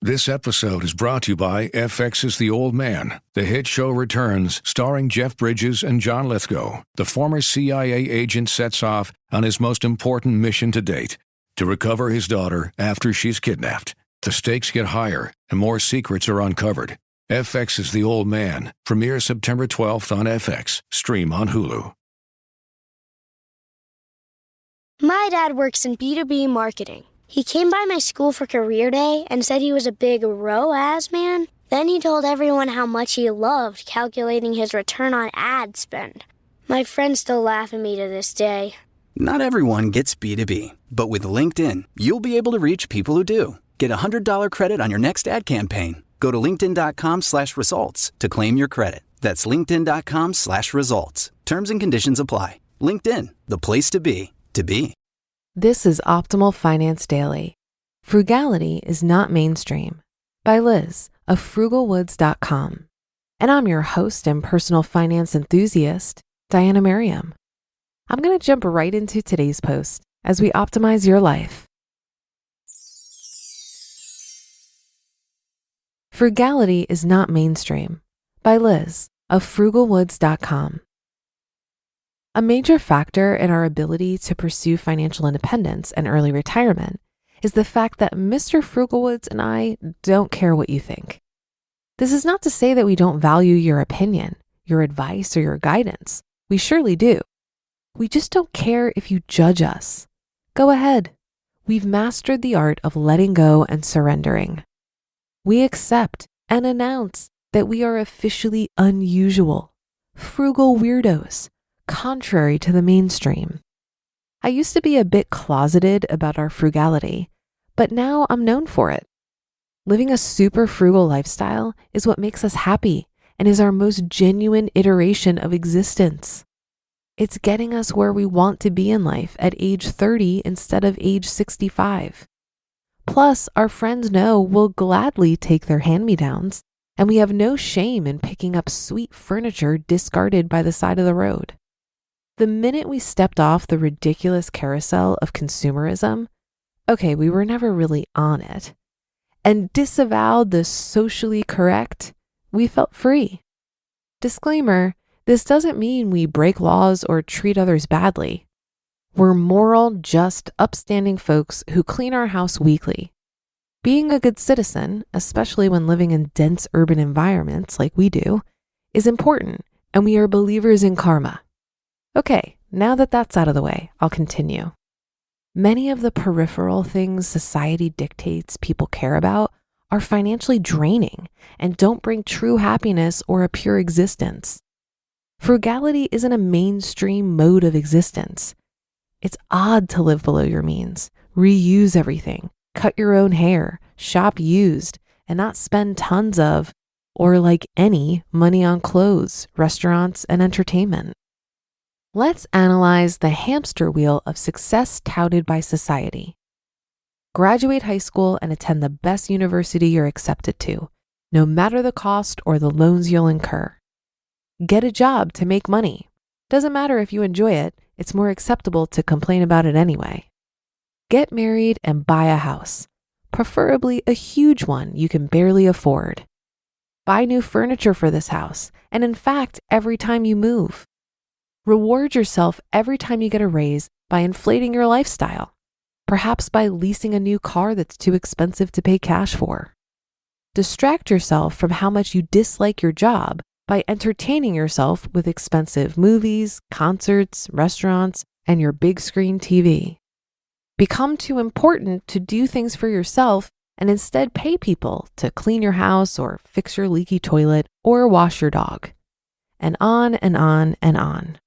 This episode is brought to you by FX's The Old Man. The hit show returns, starring Jeff Bridges and John Lithgow. The former CIA agent sets off on his most important mission to date, to recover his daughter after she's kidnapped. The stakes get higher and more secrets are uncovered. FX's The Old Man premieres September 12th on FX. Stream on Hulu. My dad works in B2B marketing. He came by my school for career day and said he was a big ROAS man. Then he told everyone how much he loved calculating his return on ad spend. My friends still laugh at me to this day. Not everyone gets B2B, but with LinkedIn, you'll be able to reach people who do. Get a $100 credit on your next ad campaign. Go to linkedin.com/results to claim your credit. That's linkedin.com/results. Terms and conditions apply. LinkedIn, the place to be, to be. This is Optimal Finance Daily. Frugality is not mainstream, by Liz of Frugalwoods.com. And I'm your host and personal finance enthusiast, Diana Merriam. I'm going to jump right into today's post as we optimize your life. Frugality is not mainstream, by Liz of Frugalwoods.com. A major factor in our ability to pursue financial independence and early retirement is the fact that Mr. Frugalwoods and I don't care what you think. This is not to say that we don't value your opinion, your advice, or your guidance. We surely do. We just don't care if you judge us. Go ahead. We've mastered the art of letting go and surrendering. We accept and announce that we are officially unusual, frugal weirdos, contrary to the mainstream. I used to be a bit closeted about our frugality, but now I'm known for it. Living a super frugal lifestyle is what makes us happy and is our most genuine iteration of existence. It's getting us where we want to be in life at age 30 instead of age 65. Plus, our friends know we'll gladly take their hand-me-downs, and we have no shame in picking up sweet furniture discarded by the side of the road. The minute we stepped off the ridiculous carousel of consumerism, okay, we were never really on it, and disavowed the socially correct, we felt free. Disclaimer, this doesn't mean we break laws or treat others badly. We're moral, just, upstanding folks who clean our house weekly. Being a good citizen, especially when living in dense urban environments like we do, is important, and we are believers in karma. Okay, now that that's out of the way, I'll continue. Many of the peripheral things society dictates people care about are financially draining and don't bring true happiness or a pure existence. Frugality isn't a mainstream mode of existence. It's odd to live below your means, reuse everything, cut your own hair, shop used, and not spend tons of, or like any, money on clothes, restaurants, and entertainment. Let's analyze the hamster wheel of success touted by society. Graduate high school and attend the best university you're accepted to, no matter the cost or the loans you'll incur. Get a job to make money. Doesn't matter if you enjoy it, it's more acceptable to complain about it anyway. Get married and buy a house, preferably a huge one you can barely afford. Buy new furniture for this house, and in fact, every time you move. Reward yourself every time you get a raise by inflating your lifestyle, perhaps by leasing a new car that's too expensive to pay cash for. Distract yourself from how much you dislike your job by entertaining yourself with expensive movies, concerts, restaurants, and your big screen TV. Become too important to do things for yourself and instead pay people to clean your house or fix your leaky toilet or wash your dog. And on and on and on.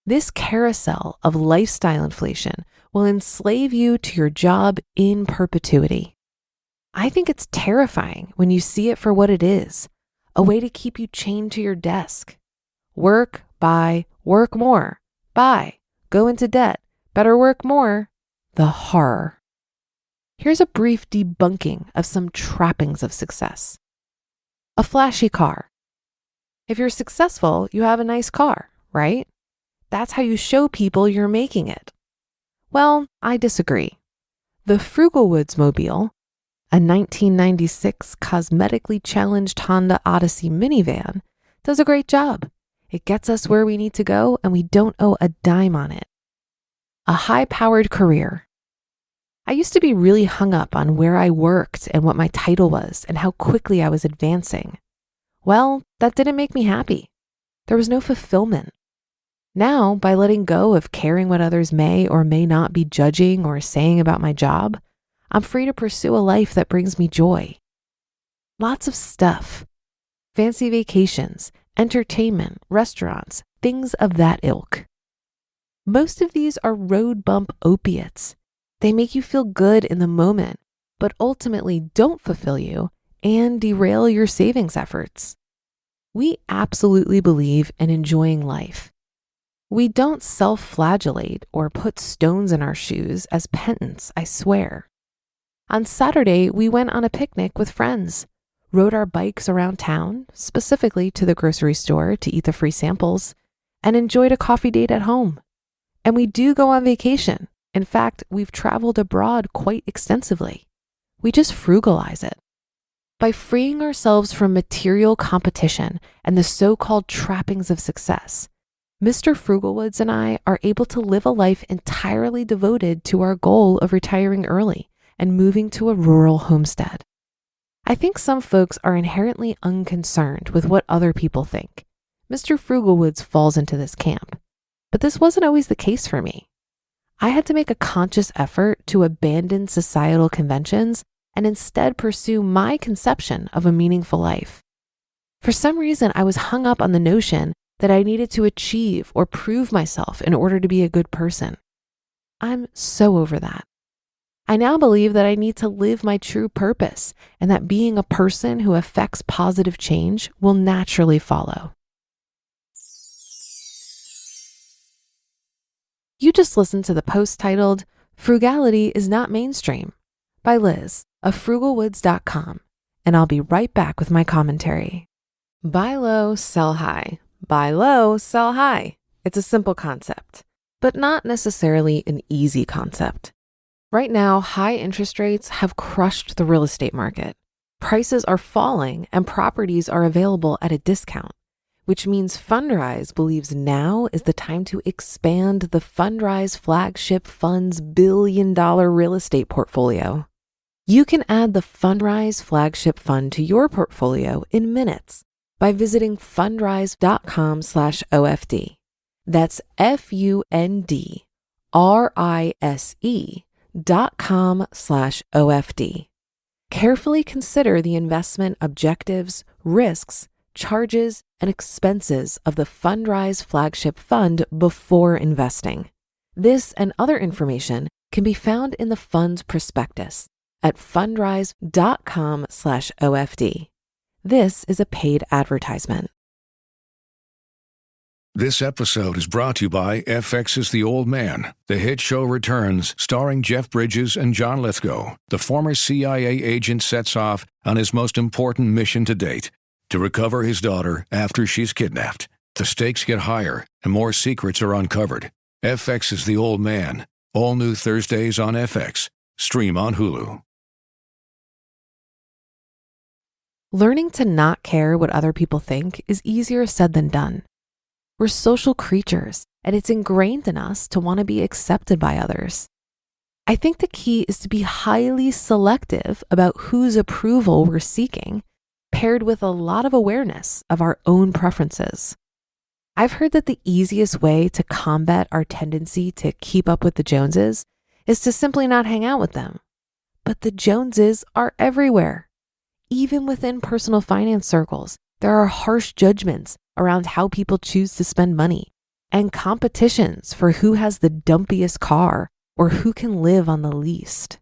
This carousel of lifestyle inflation will enslave you to your job in perpetuity. I think it's terrifying when you see it for what it is, a way to keep you chained to your desk. Work, buy, work more, buy, go into debt, better work more. The horror. Here's a brief debunking of some trappings of success. A flashy car. If you're successful, you have a nice car, right? That's how you show people you're making it. Well, I disagree. The Frugalwoods mobile, A 1996 cosmetically challenged Honda Odyssey minivan does a great job. It gets us where we need to go and we don't owe a dime on it. A high-powered career. I used to be really hung up on where I worked and what my title was and how quickly I was advancing. Well, that didn't make me happy. There was no fulfillment. Now, by letting go of caring what others may or may not be judging or saying about my job, I'm free to pursue a life that brings me joy. Lots of stuff. Fancy vacations, entertainment, restaurants, things of that ilk. Most of these are road bump opiates. They make you feel good in the moment, but ultimately don't fulfill you and derail your savings efforts. We absolutely believe in enjoying life. We don't self-flagellate or put stones in our shoes as penance, I swear. On Saturday, we went on a picnic with friends, rode our bikes around town, specifically to the grocery store to eat the free samples, and enjoyed a coffee date at home. And we do go on vacation. In fact, we've traveled abroad quite extensively. We just frugalize it. By freeing ourselves from material competition and the so-called trappings of success, Mr. Frugalwoods and I are able to live a life entirely devoted to our goal of retiring early and moving to a rural homestead. I think some folks are inherently unconcerned with what other people think. Mr. Frugalwoods falls into this camp, but this wasn't always the case for me. I had to make a conscious effort to abandon societal conventions and instead pursue my conception of a meaningful life. For some reason, I was hung up on the notion that I needed to achieve or prove myself in order to be a good person. I'm so over that. I now believe that I need to live my true purpose and that being a person who affects positive change will naturally follow. You just listened to the post titled, Frugality is Not Mainstream by Liz of Frugalwoods.com, and I'll be right back with my commentary. Buy low, sell high. Buy low, sell high. It's a simple concept, but not necessarily an easy concept. Right now, high interest rates have crushed the real estate market. Prices are falling and properties are available at a discount, which means F.I.R.E believes now is the time to expand the F.I.R.E flagship fund's billion-dollar real estate portfolio. You can add the F.I.R.E flagship fund to your portfolio in minutes by visiting fundrise.com/OFD. That's FUNDRISE.com/OFD. Carefully consider the investment objectives, risks, charges, and expenses of the F.I.R.E flagship fund before investing. This and other information can be found in the fund's prospectus at fundrise.com/OFD. This is a paid advertisement. This episode is brought to you by FX's The Old Man. The hit show returns, starring Jeff Bridges and John Lithgow. The former CIA agent sets off on his most important mission to date, to recover his daughter after she's kidnapped. The stakes get higher and more secrets are uncovered. FX's The Old Man. All new Thursdays on FX. Stream on Hulu. Learning to not care what other people think is easier said than done. We're social creatures, and it's ingrained in us to want to be accepted by others. I think the key is to be highly selective about whose approval we're seeking, paired with a lot of awareness of our own preferences. I've heard that the easiest way to combat our tendency to keep up with the Joneses is to simply not hang out with them. But the Joneses are everywhere. Even within personal finance circles, there are harsh judgments around how people choose to spend money and competitions for who has the dumpiest car or who can live on the least.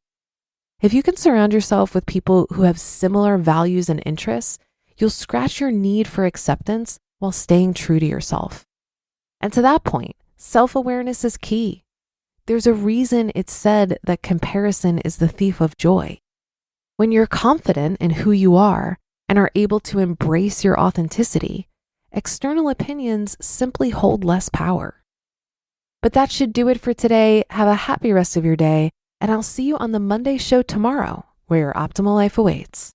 If you can surround yourself with people who have similar values and interests, you'll scratch your need for acceptance while staying true to yourself. And to that point, self-awareness is key. There's a reason it's said that comparison is the thief of joy. When you're confident in who you are and are able to embrace your authenticity, external opinions simply hold less power. But that should do it for today. Have a happy rest of your day, and I'll see you on the Monday show tomorrow, where your optimal life awaits.